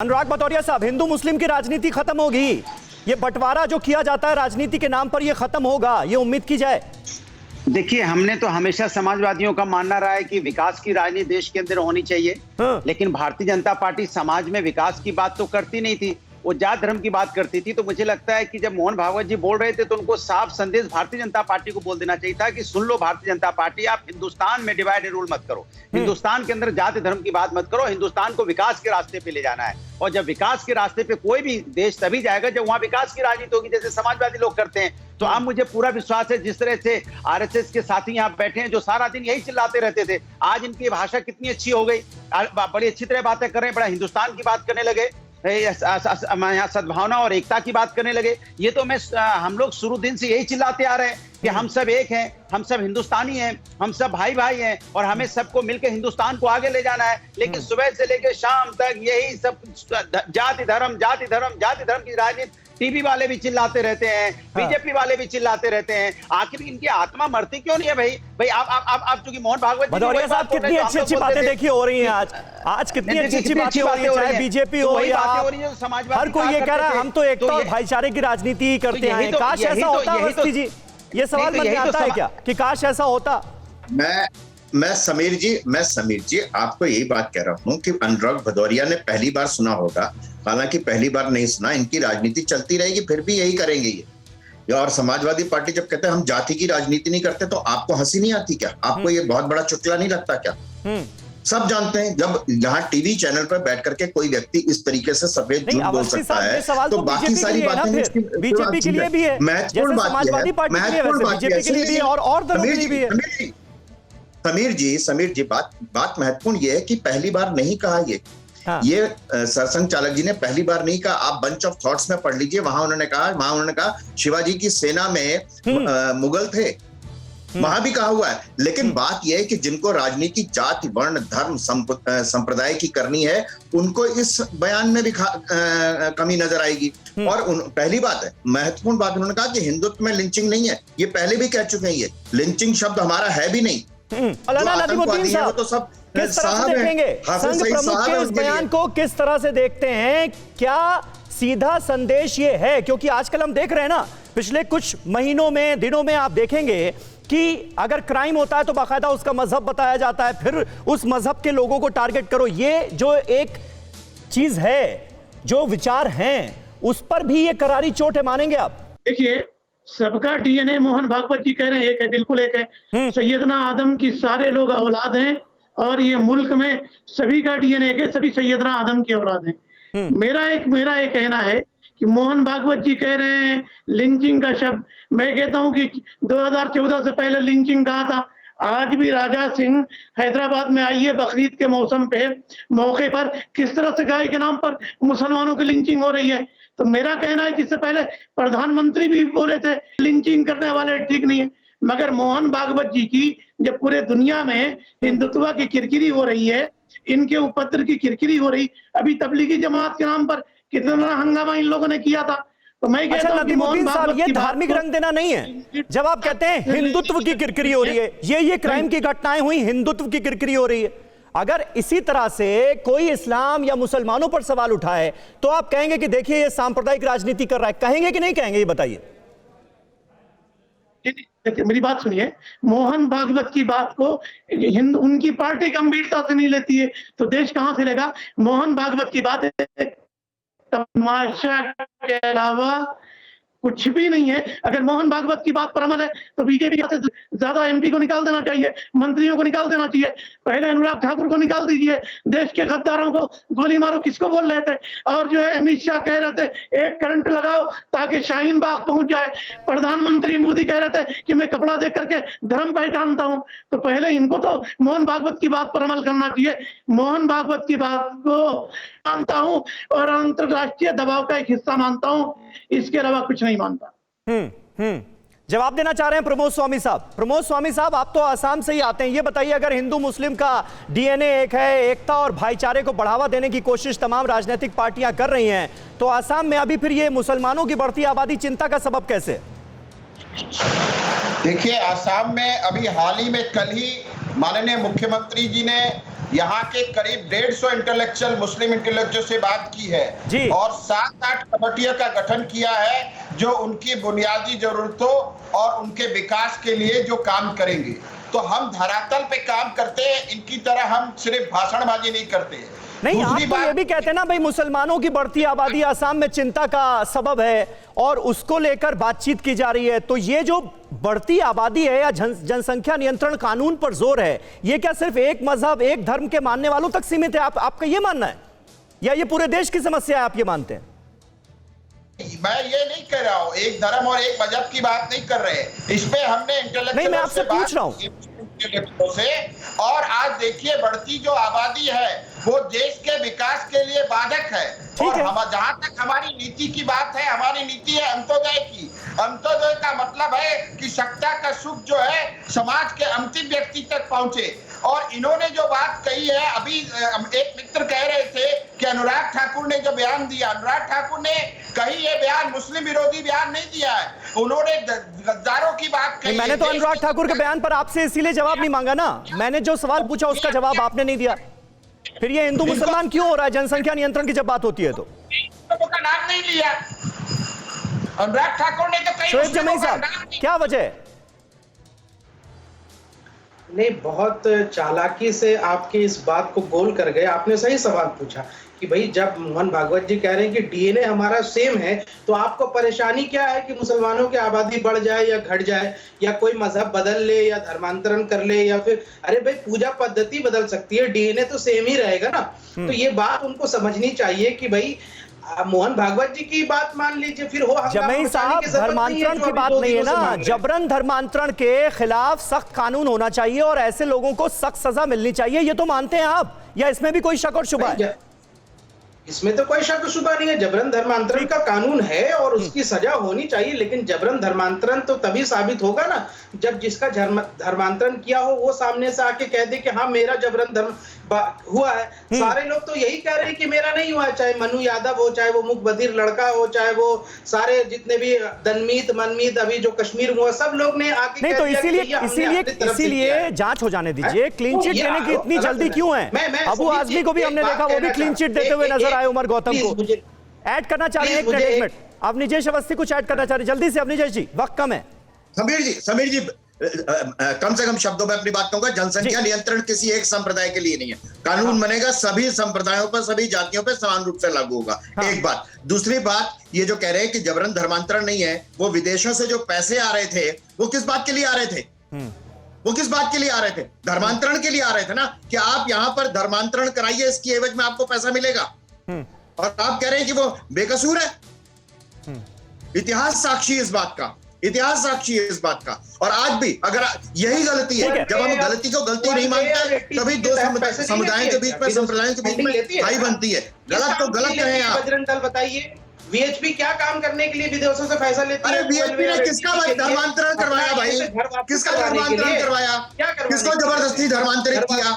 अनुराग भदौरिया साहब, हिंदू मुस्लिम की राजनीति खत्म होगी, ये बंटवारा जो किया जाता है राजनीति के नाम पर ये खत्म होगा, ये उम्मीद की जाए। देखिए, हमने तो हमेशा समाजवादियों का मानना रहा है कि विकास की राजनीति देश के अंदर होनी चाहिए। लेकिन भारतीय जनता पार्टी समाज में विकास की बात तो करती नहीं थी, वो जात धर्म की बात करती थी। तो मुझे लगता है कि जब मोहन भागवत जी बोल रहे थे तो उनको साफ संदेश भारतीय जनता पार्टी को बोल देना चाहिए था कि सुन लो भारतीय जनता पार्टी, आप हिंदुस्तान में डिवाइड एंड रूल मत करो, हिंदुस्तान के अंदर जाति धर्म की बात मत करो, हिंदुस्तान को विकास के रास्ते पे ले जाना है। और जब विकास के रास्ते पे कोई भी देश तभी जाएगा जब वहां विकास की राजनीति होगी, जैसे समाजवादी लोग करते हैं। तो अब मुझे पूरा विश्वास है, जिस तरह से आरएसएस के साथी यहाँ बैठे हैं जो सारा दिन यही चिल्लाते रहते थे, आज इनकी भाषा कितनी अच्छी हो गई, बड़ी अच्छी तरह बातें कर रहे हैं, बड़ा हिंदुस्तान की बात करने लगे, यहाँ सद्भावना और एकता की बात करने लगे। ये तो हम लोग शुरू दिन से यही चिल्लाते आ रहे हैं कि हम सब एक हैं, हम सब हिंदुस्तानी हैं, हम सब भाई भाई हैं और हमें सबको मिलकर हिंदुस्तान को आगे ले जाना है। लेकिन सुबह से लेकर शाम तक यही सब जाति धर्म जाति धर्म जाति धर्म की राजनीति टीवी वाले भी चिल्लाते रहते हैं, बीजेपी वाले भी चिल्लाते रहते हैं। आखिर इनकी आत्मा मरती क्यों नहीं है भाई? आप चूंकि मोहन भागवत भदौरिया साहब, कितनी अच्छी अच्छी बातें देखिए हो रही हैं आज कितनी अच्छी अच्छी बातें हो रही है, चाहे बीजेपी हो या हर कोई ये कह रहा है हम तो एकता और भाईचारे की राजनीति ही करते हैं। काश ऐसा होता अवस्थी जी, ये सवाल मन में आता है क्या कि काश ऐसा होता? मैं समीर जी आपको यही बात कह रहा हूं कि अनुराग भदौरिया ने पहली बार सुना होगा, हालांकि पहली बार नहीं सुना। इनकी राजनीति चलती रहेगी, फिर भी यही करेंगे ये। और समाजवादी पार्टी जब कहते हैं हम जाति की राजनीति नहीं करते, तो आपको हंसी नहीं आती क्या? आपको ये बहुत बड़ा चुटकुला नहीं लगता क्या? सब जानते हैं जब यहाँ टीवी चैनल पर बैठ करके कोई व्यक्ति इस तरीके से सफेद झूठ बोल सकता है, तो बाकी सारी बातें बीजेपी के लिए भी है, महत्वपूर्ण बात समीर जी बात महत्वपूर्ण ये है कि पहली बार नहीं कहा ये सरसंघ चालक जी ने पहली बार नहीं कहा। आप बंच ऑफ थॉट्स में पढ़ लीजिए, वहां उन्होंने कहा शिवाजी की सेना में मुगल थे, वहां भी कहा हुआ है। लेकिन बात यह है कि जिनको राजनीति जाति वर्ण धर्म संप्रदाय की करनी है, उनको इस बयान में भी कमी नजर आएगी। और पहली बात है, महत्वपूर्ण बात उन्होंने कहा कि हिंदुत्व में लिंचिंग नहीं है। ये पहले भी कह चुके हैं, ये लिंचिंग शब्द हमारा है भी नहीं। तो सब किस तरह से देखेंगे संघ प्रमुख के इस बयान को, किस तरह से देखते हैं? क्या सीधा संदेश ये है? क्योंकि आजकल हम देख रहे हैं ना, पिछले कुछ महीनों में दिनों में आप देखेंगे कि अगर क्राइम होता है तो बाकायदा उसका मजहब बताया जाता है, फिर उस मजहब के लोगों को टारगेट करो। ये जो एक चीज है, जो विचार हैं, उस पर भी ये करारी चोट है, मानेंगे आप? देखिए, सबका डीएनए मोहन भागवत जी कह रहे हैं एक है, बिल्कुल एक है। सैयदना आदम की सारे लोग औलाद हैं और ये मुल्क में सभी का डीएनए के सभी सैयदना आदम की औलाद हैं। मेरा एक कहना है कि मोहन भागवत जी कह रहे हैं लिंचिंग का शब्द, मैं कहता हूं कि 2014 से पहले लिंचिंग कहा था। आज भी राजा सिंह हैदराबाद में आइए बकरीद के मौके पर किस तरह से गाय के नाम पर मुसलमानों की लिंचिंग हो रही है। तो मेरा कहना है कि इससे पहले प्रधानमंत्री भी बोले थे लिंचिंग करने वाले ठीक नहीं है, मगर मोहन भागवत जी की जब पूरे दुनिया में हिंदुत्व की किरकिरी हो रही है, इनके उपद्रव की किरकिरी हो रही, अभी तबलीगी जमात के नाम पर कितना हंगामा इन लोगों ने किया था। तो मैं कहता हूं कि मोहन भागवत ये धार्मिक रंग देना नहीं है। जब आप कहते हैं हिंदुत्व की किरकिरी हो रही है, ये क्राइम की घटनाएं हुई, हिंदुत्व की किरकिरी हो रही है, अगर इसी तरह से कोई इस्लाम या मुसलमानों पर सवाल उठाए तो आप कहेंगे कि देखिए ये सांप्रदायिक राजनीति कर रहा है, कहेंगे कि नहीं कहेंगे? ये बताइए। देखिए, मेरी बात सुनिए, मोहन भागवत की बात को उनकी पार्टी गंभीरता से नहीं लेती है तो देश कहां से लेगा? मोहन भागवत की बात तमाशा के अलावा कुछ भी नहीं है। अगर मोहन भागवत की बात पर अमल है तो बीजेपी से ज्यादा एमपी को निकाल देना चाहिए, मंत्रियों को निकाल देना चाहिए। पहले अनुराग ठाकुर को निकाल दीजिए, देश के गद्दारों को गोली मारो, किसको बोल रहे थे? और जो है अमित शाह कह रहे थे एक करंट लगाओ ताकि शाहीन बाग पहुंच जाए। प्रधानमंत्री मोदी कह रहे थे कि मैं कपड़ा देख करके धर्म पहचानता हूं। तो पहले इनको तो मोहन भागवत की बात पर अमल करना चाहिए। मोहन भागवत की बात को मानता हूं और अंतरराष्ट्रीय दबाव का एक हिस्सा मानता हूं, इसके अलावा कुछ नहीं मानता। जवाब देना चाह रहे हैं प्रमोद स्वामी साहब। प्रमोद स्वामी साहब, आप तो आसाम से ही आते हैं, ये बताइए, अगर हिंदू मुस्लिम का डीएनए एक है, एकता और भाईचारे को बढ़ावा देने की कोशिश तमाम राजनीतिक पार्टियां कर रही हैं, तो आसाम में अभी फिर ये मुसलमानों की बढ़ती आबादी चिंता का सबब कैसे? देखिए, आसाम में अभी हाल ही में कल ही माननीय मुख्यमंत्री जी ने यहाँ के करीब 150 इंटेलेक्चुअल मुस्लिम इंटेलेक्चुअल से बात की है और 7-8 कमेटियों का गठन किया है जो उनकी बुनियादी जरूरतों और उनके विकास के लिए जो काम करेंगे। तो हम धरातल पे काम करते हैं, इनकी तरह हम सिर्फ भाषणबाजी नहीं करते। नहीं, आप तो ये भी कहते हैं ना भाई, मुसलमानों की बढ़ती आबादी आसाम में चिंता का सबब है और उसको लेकर बातचीत की जा रही है। तो ये जो बढ़ती आबादी है या जनसंख्या नियंत्रण कानून पर जोर है, ये क्या सिर्फ एक मजहब, एक धर्म के मानने वालों तक सीमित है? आपका ये मानना है या ये पूरे देश की समस्या है, आप ये मानते हैं? मैं ये नहीं कह रहा हूँ, एक धर्म और एक मजहब की बात नहीं कर रहे। इस पे हमने नहीं, मैं आपसे पूछ रहा हूँ से, और आज देखिए बढ़ती जो आबादी है वो देश के विकास के लिए बाधक है। और हम जहां तक हमारी नीति की बात है, हमारी नीति है अंत्योदय की। अंत्योदय का मतलब है कि सत्ता का सुख जो है समाज के अंतिम व्यक्ति तक पहुंचे। और इन्होंने जो बात कही है, अभी एक मित्र कह रहे थे कि अनुराग ठाकुर ने जो बयान दिया, अनुराग ठाकुर ने कहीं ये बयान मुस्लिम विरोधी बयान नहीं दिया है, उन्होंने गद्दारों की बात कही। मैंने तो अनुराग ठाकुर के बयान पर आपसे इसीलिए जवाब नहीं मांगा ना, मैंने जो सवाल पूछा उसका जवाब आपने नहीं दिया। फिर ये हिंदू मुसलमान क्यों हो रहा है जनसंख्या नियंत्रण की जब बात होती है? तो का नाम नहीं लिया अनुराग ठाकुर ने, तो कहीं शोएब जमील साहब, क्या वजह है? नहीं, बहुत चालाकी से आपकी इस बात को गोल कर गए। आपने सही सवाल पूछा कि भाई जब मोहन भागवत जी कह रहे हैं कि डीएनए हमारा सेम है, तो आपको परेशानी क्या है कि मुसलमानों की आबादी बढ़ जाए या घट जाए या कोई मजहब बदल ले या धर्मांतरण कर ले या फिर अरे भाई पूजा पद्धति बदल सकती है, डीएनए तो सेम ही रहेगा ना। तो ये बात उनको समझनी चाहिए कि भाई मोहन भागवत जी की बात मान लीजिए, फिर हो जमील साहब, धर्मांतरण की बात नहीं है ना, जबरन धर्मांतरण के खिलाफ सख्त कानून होना चाहिए और ऐसे लोगों को सख्त सजा मिलनी चाहिए, ये तो मानते हैं आप, या इसमें भी कोई शक और शुबा है? इसमें तो कोई शक शुबा नहीं है, जबरन धर्मांतरण का कानून है और उसकी सजा होनी चाहिए। लेकिन जबरन धर्मांतरण तो तभी साबित होगा ना जब जिसका धर्मांतरण किया हो वो सामने से आके कह दे कि हाँ मेरा जबरन धर्म हुआ है। सारे लोग तो यही कह रहे हैं कि मेरा नहीं हुआ है, चाहे मनु यादव हो, चाहे वो मुख बधिर लड़का हो, चाहे वो सारे जितने भी दनमीत मनमीत अभी जो कश्मीर में, सब लोग ने आके नहीं, तो इसीलिए जांच हो जाने दीजिए। क्लीन चिट देने की इतनी जल्दी क्यों है? अबू आजमी को भी हमने देखा, वो भी क्लीन चिट देते हुए नजर आए। उमर गौतम को ऐड करना चाह रहे हैं, एक मिनट। अवनिजेश अवस्थी कुछ ऐड करना चाह रहे हैं, जल्दी से अवनिजेश जी, वक्त कम है। समीर जी कम से कम शब्दों में अपनी बात कहूंगा। जनसंख्या नियंत्रण किसी एक संप्रदाय के लिए नहीं है, कानून बनेगा सभी संप्रदायों पर, सभी जातियों पर समान रूप से लागू होगा। एक बात। दूसरी बात, ये जो कह रहे हैं कि जबरन धर्मांतरण नहीं है, वो विदेशों से जो पैसे आ रहे थे वो किस बात के लिए आ रहे थे? वो किस बात के लिए आ रहे थे? धर्मांतरण के लिए आ रहे थे ना, कि आप यहां पर धर्मांतरण कराइए, इसकी एवज में आपको पैसा मिलेगा। और आप कह रहे हैं कि वो बेकसूर है। इतिहास साक्षी इस बात का, इतिहास साक्षी है इस बात का। और आज भी अगर यही गलती है, जब हम गलती को गलती नहीं मानते तभी दो समुदायों के बीच में, संप्रदायों के बीच में लड़ाई बनती है। गलत तो गलत कहें आप। बजरंग दल बताइए, वीएचपी क्या काम करने के लिए विदेशों से पैसा लेती है? अरे वीएचपी ने किसका धर्मांतरण करवाया भाई? किसका धर्मांतरण करवाया? किसको जबरदस्ती धर्मांतरित किया?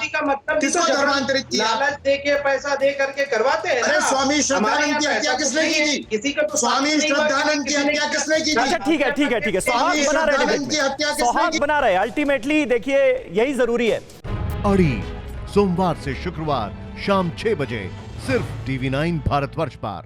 किसको धर्मांतरित किया? लालच दे के पैसा दे करके करवाते हैं। अरे स्वामी श्रद्धानंद की हत्या किसने की थी? किसी को स्वामी श्रद्धानंद की हत्या किसने की थी? ठीक है ठीक है ठीक है, सौहार्द बना रहे, सौहार्द बना रहे। अल्टीमेटली देखिए यही जरूरी है। अड़ी सोमवार से शुक्रवार शाम 6 बजे सिर्फ TV9 भारतवर्ष पर।